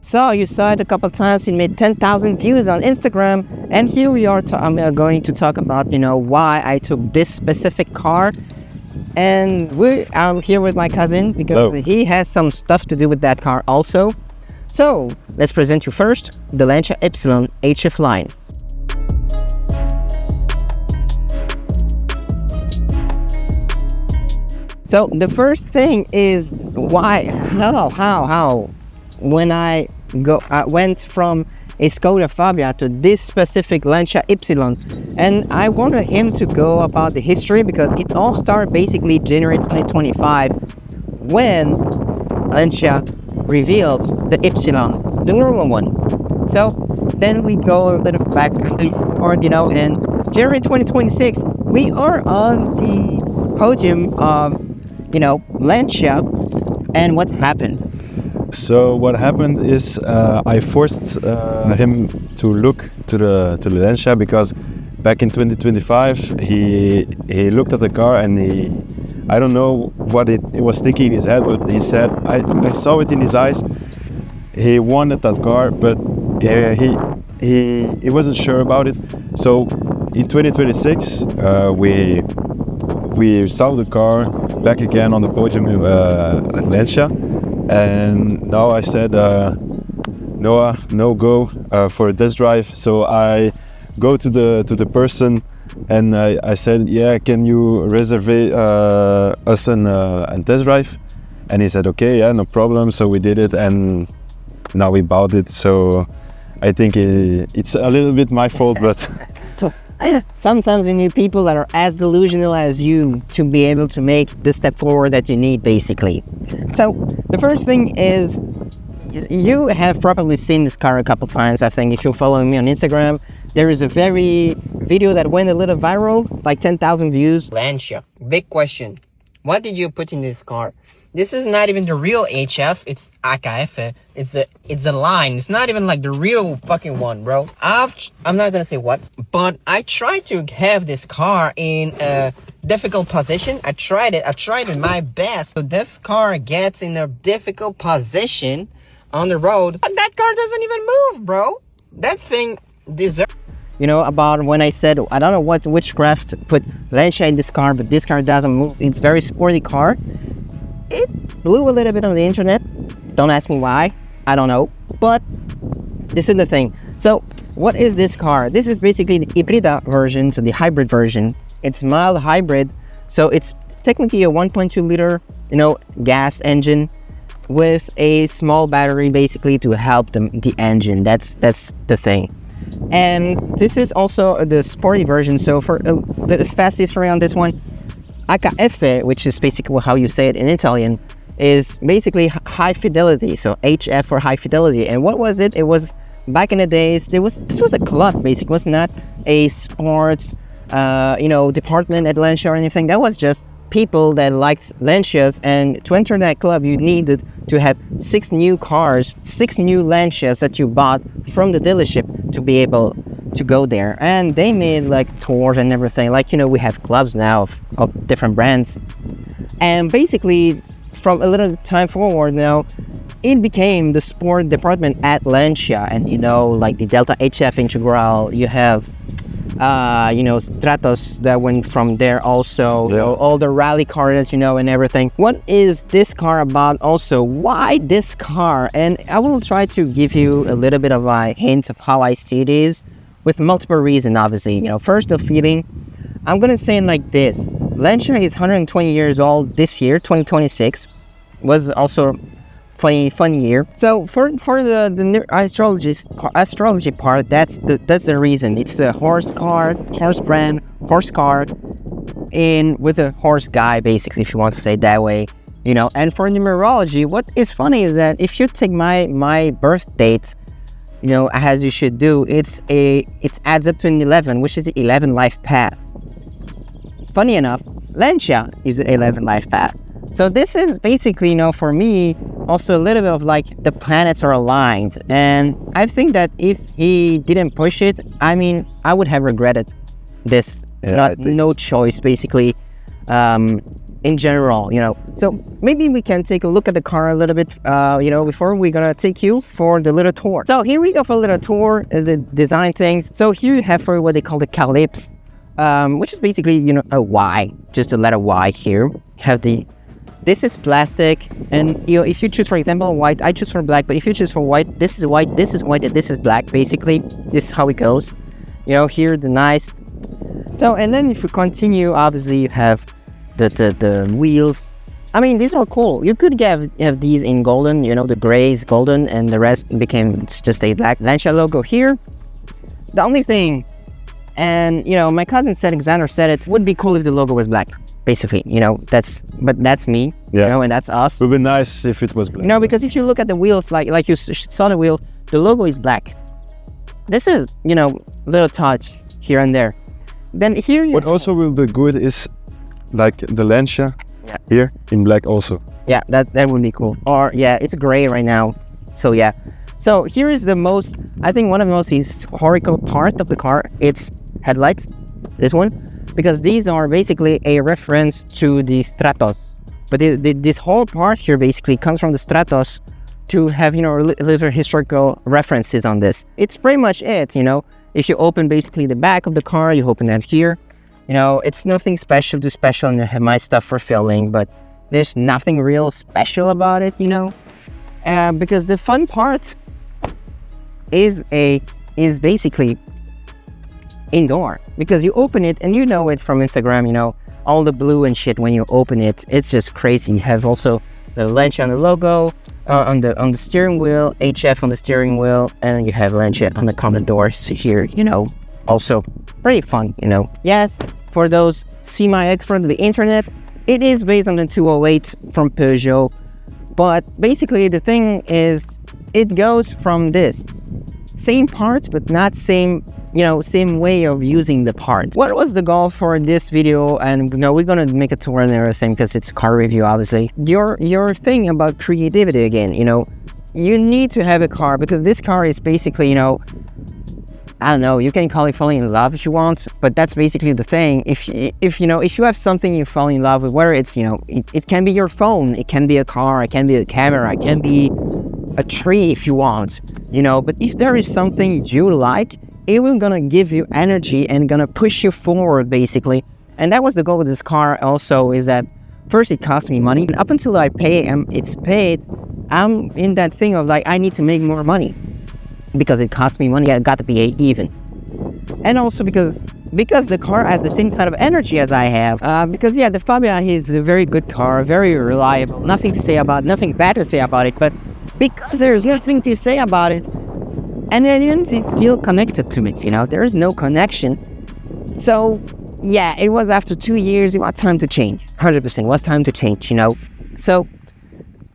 So you saw it a couple times. It made 10,000 views on Instagram. And here we are. I'm going to talk about, why I took this specific car. And I'm here with my cousin because he has some stuff to do with that car also. So let's present you first the Lancia Ypsilon HF line. So the first thing is how when I went from a Skoda Fabia to this specific Lancia Ypsilon, and I wanted him to go about the history because it all started basically January 2025 when Lancia revealed the Ypsilon, the normal one. So then we go a little back forward, and January 2026 we are on the podium of Lancia. And what happened? So what happened is I forced him to look to the Lancia because back in 2025 he looked at the car and I don't know what it was thinking in his head, but he said I saw it in his eyes. He wanted that car, but he wasn't sure about it. So in 2026 we saw the car back again on the podium at Lancia, and now I said, Noah, no go for a test drive. So I go to the person and I said, yeah, can you reserve us a test drive? And he said, okay, yeah, no problem. So we did it, and now we bought it. So I think it's a little bit my fault, but sometimes you need people that are as delusional as you to be able to make the step forward that you need, basically. So the first thing is, you have probably seen this car a couple times. I think if you're following me on Instagram, there is a video that went a little viral, like 10,000 views. Lancia, big question. What did you put in this car? This is not even the real HF, it's AKF. It's a line. It's not even like the real fucking one, bro. I'm not gonna say what, but I tried to have this car in a difficult position. I tried it my best. So this car gets in a difficult position on the road, but that car doesn't even move, bro. That thing deserves. About when I said, I don't know what Witchcraft put Lancia in this car, but this car doesn't move. It's a very sporty car. It blew a little bit on the internet. Don't ask me why. I don't know. But this is the thing. So what is this car? This is basically the hybrida version, so the hybrid version. It's mild hybrid. So it's technically a 1.2 liter, gas engine with a small battery basically to help the engine. That's the thing. And this is also the sporty version. So for the fast history on this one, HF, which is basically how you say it in Italian, is basically high fidelity. So HF for high fidelity. And what was it? It was back in the days. This was a club, basically. It was not a sports, department at Lancia or anything. That was just people that liked Lancias. And to enter that club, you needed to have 6 new cars, 6 new Lancias that you bought from the dealership to be able to go there. And they made like tours and everything, like we have clubs now of different brands. And basically from a little time forward now, it became the sport department at Lancia. And like the Delta HF Integral, you have Stratos that went from there also. Yeah. All the rally cars, and everything. What is this car about also? Why this car? And I will try to give you a little bit of a hint of how I see it is, with multiple reasons, obviously. First, the feeling. I'm gonna say it like this. Lancia is 120 years old this year, 2026. Was also fun year. So for the astrology part, that's the reason. It's a horse car, horse brand, horse car, and with a horse guy, basically, if you want to say it that way. And for numerology, what is funny is that if you take my birth date, as you should do, it adds up to an 11, which is the 11 life path. Funny enough, Lancia is the 11 life path. So this is basically, for me, also a little bit of like the planets are aligned. And I think that if he didn't push it, I would have regretted this. No choice, basically. in general, So maybe we can take a look at the car a little bit, before we're gonna take you for the little tour. So here we go for a little tour, the design things. So here you have for what they call the calyps, which is basically, a Y, just a letter Y here. This is plastic, and if you choose, for example, white, I choose for black, but if you choose for white, this is white, this is white, and this is black, basically. This is how it goes. Here, the nice. So, and then if you continue, obviously you have the wheels. I mean, these are cool. You could have these in golden, the gray is golden, and the rest became just a black Lancia logo here. The only thing, and my cousin said, Xander said it would be cool if the logo was black. Basically, that's me, and that's us. It would be nice if it was black. Because if you look at the wheels, like you saw the wheels, the logo is black. This is, little touch here and there. Then here what also will be good is like the Lancia here in black also. Yeah, that would be cool. Or it's gray right now. So So here is I think one of the most historical part of the car. It's headlights, this one. Because these are basically a reference to the Stratos. But this whole part here basically comes from the Stratos to have, little historical references on this. It's pretty much it, If you open basically the back of the car, you open that here. It's nothing special and I have my stuff for filming, but there's nothing real special about it, Because the fun part is basically indoor, because you open it and it from Instagram, all the blue and shit when you open it, it's just crazy. You have also the Lancia on the logo, on the steering wheel, HF on the steering wheel, and you have Lancia on the common doors here, also pretty fun, Yes, for those semi-experts of the internet, it is based on the 208 from Peugeot, but basically the thing is, it goes from this same parts, but not same way of using the parts. What was the goal for this video? And we're gonna make a tour and everything because it's a car review, obviously. Your thing about creativity again, you need to have a car, because this car is basically, I don't know, you can call it falling in love if you want, but that's basically the thing. If you have something you fall in love with, whether it's, it can be your phone, it can be a car, it can be a camera, it can be a tree if you want, but if there is something you like, it will gonna give you energy and gonna push you forward, basically. And that was the goal of this car also, is that first it cost me money, and up until I pay, it's paid, I'm in that thing of like, I need to make more money because it costs me money. I got to be even. And also because the car has the same kind of energy as I have. Because the Fabia is a very good car, very reliable, nothing bad to say about it, but because there's nothing to say about it, and I didn't feel connected to it, there is no connection. So it was after 2 years, it was time to change. 100% was time to change, So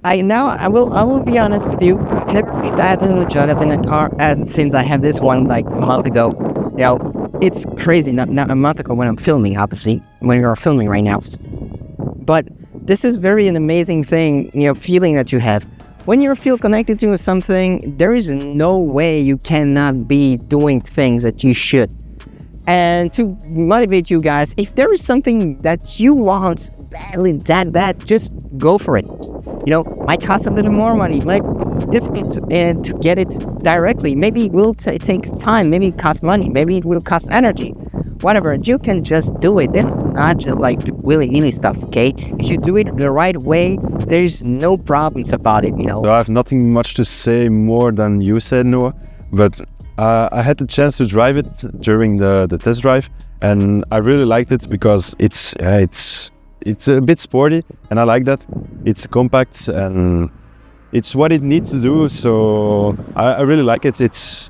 I will be honest with you, I've never felt that in a car since I had this one like a month ago. It's crazy, not a month ago when I'm filming, obviously, when you're filming right now. But this is an amazing thing, feeling that you have. When you feel connected to something, there is no way you cannot be doing things that you should. And to motivate you guys, if there is something that you want badly, that bad, just go for it. Might cost a little more money, might be difficult to get it directly. Maybe it will take time, maybe it costs money, maybe it will cost energy. Whatever, you can just do it. It's not just like willy-nilly stuff, okay? If you do it the right way, there's no problems about it, So I have nothing much to say more than you said, Noah, but I had the chance to drive it during the test drive, and I really liked it because it's a bit sporty, and I like that. It's compact, and it's what it needs to do, so I really like it. It's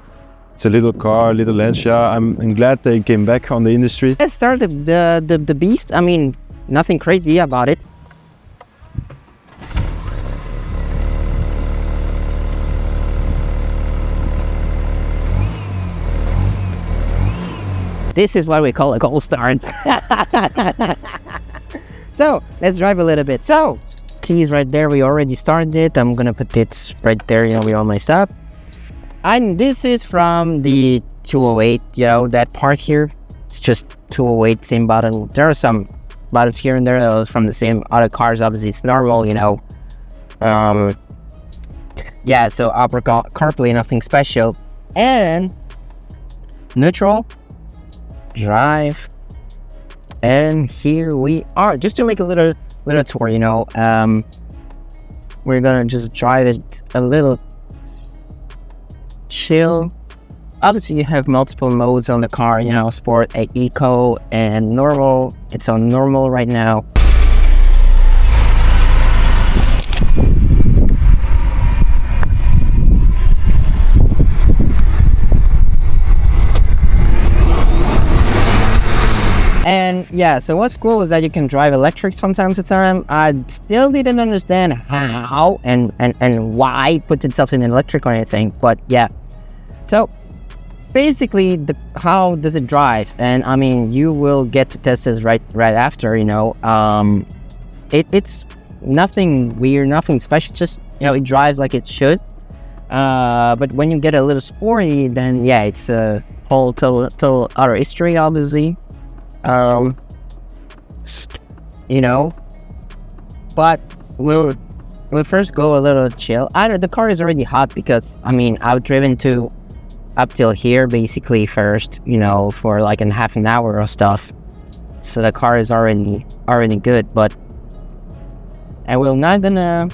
a little car, little Lancia. I'm glad they came back on the industry. Let's start the beast. I mean, nothing crazy about it. This is what we call a cold start. So let's drive a little bit. So keys right there, we already started it. I'm gonna put it right there, with all my stuff. And this is from the 208, that part here. It's just 208, same bottle. There are some buttons here and there from the same other cars. Obviously, it's normal, you know. Yeah, so Apple CarPlay, nothing special. And neutral, drive, and here we are. Just to make a little tour, you know. We're gonna just drive it a little chill. Obviously, you have multiple modes on the car, you know, sport, eco, and normal. It's on normal right now. And yeah, so what's cool is that you can drive electrics from time to time. I still didn't understand how and why it puts itself in electric or anything, but yeah. So basically, how does it drive? And I mean, you will get to test this right after, you know. It's nothing weird, nothing special, just, you know, it drives like it should. But when you get a little sporty, then yeah, it's a whole total other history, obviously. You know, but we'll first go a little chill. The car is already hot because, I mean, I've driven to up till here basically first, you know, for like in half an hour or stuff. So the car is already good, but I will not gonna,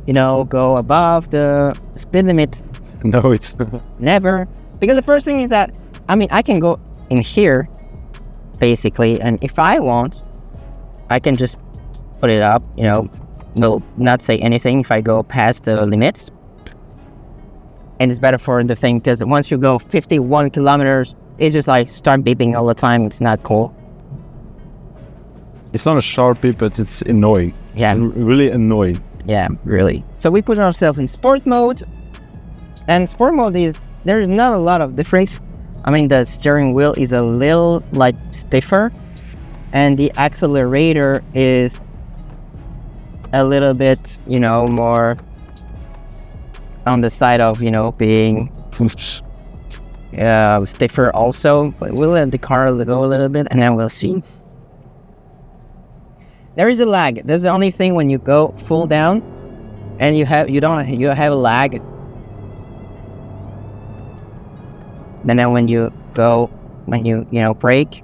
you know, go above the speed limit. No, it's never. Because the first thing is that, I mean, I can go in here basically, and if I want, I can just put it up, you know, will not say anything if I go past the limits. And it's better for the thing, because once you go 51 kilometers, it just like start beeping all the time. It's not cool. It's not a sharp beep, but it's annoying. Yeah. Really annoying. Yeah, really. So we put ourselves in sport mode, and sport mode there's not a lot of difference. I mean, the steering wheel is a little like stiffer, and the accelerator is a little bit, you know, more on the side of, you know, being stiffer also. But we'll let the car go a little bit, and then we'll see. There is a lag. That's the only thing when you go full down, and you have a lag. And then when you brake.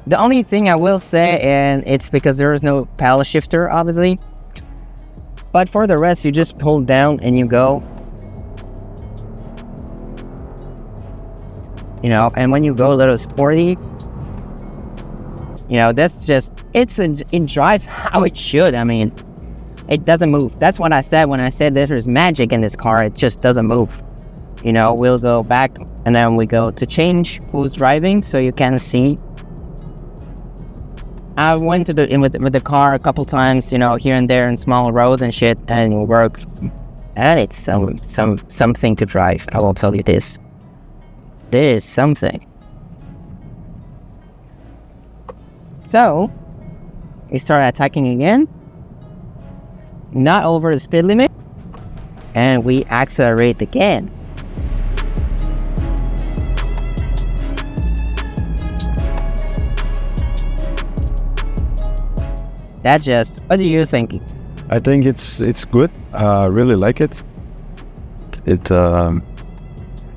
The only thing I will say, and it's because there is no paddle shifter, obviously. But for the rest, you just pull down and you go. You know, and when you go a little sporty, you know, that's just, it drives how it should. I mean, it doesn't move. That's what I said when I said there's magic in this car. It just doesn't move. You know, we'll go back and then we go to change who's driving so you can see. I went to with the car a couple times, you know, here and there in small roads and shit, and it worked. And it's something to drive. I will tell you this. It is something. So we start attacking again. Not over the speed limit, and we accelerate again. What do you think? I think it's good. Really like it. It's a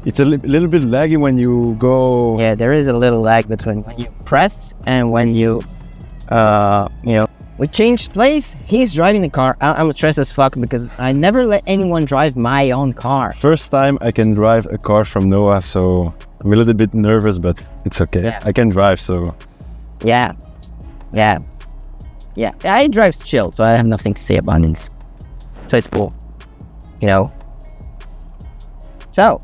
little bit laggy when you go. Yeah, there is a little lag between when you press and when you know. We changed place. He's driving the car. I'm stressed as fuck because I never let anyone drive my own car. First time I can drive a car from Noah, so I'm a little bit nervous, but it's okay. Yeah. I can drive, so. Yeah. I drive chill, so I have nothing to say about it. So it's cool, you know. So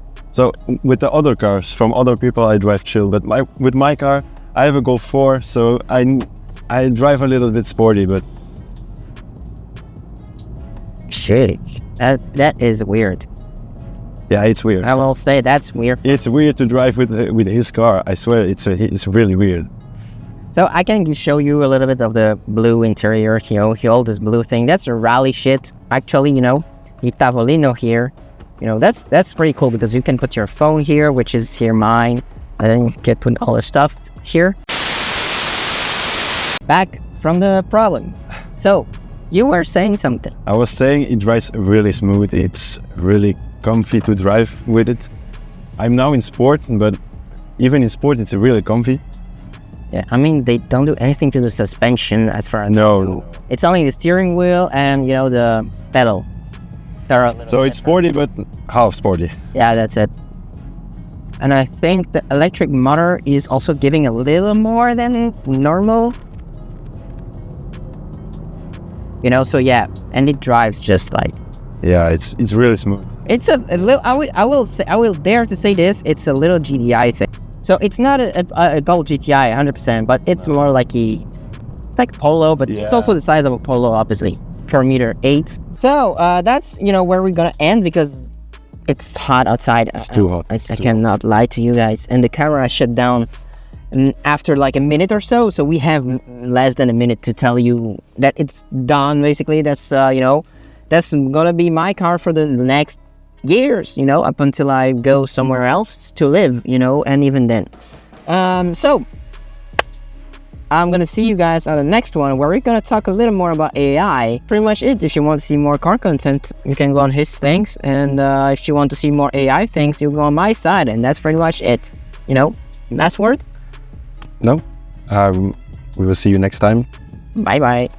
with the other cars from other people, I drive chill. But with my car, I have a Golf 4, so I drive a little bit sporty. But shit, that is weird. Yeah, it's weird. I will say that's weird. It's weird to drive with his car. I swear, it's really weird. So I can show you a little bit of the blue interior, you know, all this blue thing. That's a rally shit. Actually, you know, the tavolino here, you know, that's pretty cool because you can put your phone here, which is here mine, and then you can put all the stuff here. back from the problem. So you were saying something. I was saying it drives really smooth. It's really comfy to drive with it. I'm now in sport, but even in sport, it's really comfy. Yeah, I mean, they don't do anything to the suspension as far as No. It's only the steering wheel and, you know, the pedal. So it's sporty, but half sporty. Yeah, that's it. And I think the electric motor is also giving a little more than normal. You know, so yeah, and it drives just like. Yeah, it's really smooth. It's a little. I will dare to say this. It's a little GTI thing. So it's not a Golf GTI 100%, but it's more like like Polo, but it's also the size of a Polo, obviously, per meter 8. So that's, you know, where we're gonna end because it's hot outside. It's too hot. I cannot lie to you guys. And the camera shut down after like a minute or so. So we have less than a minute to tell you that it's done. Basically, that's you know, that's gonna be my car for the next years, you know, up until I go somewhere else to live, you know, and even then. So I'm gonna see you guys on the next one where we're gonna talk a little more about AI. Pretty much it. If you want to see more car content, you can go on his things, and if you want to see more AI things, you go on my side, and that's pretty much it. You know, last word? No. We will see you next time. Bye bye.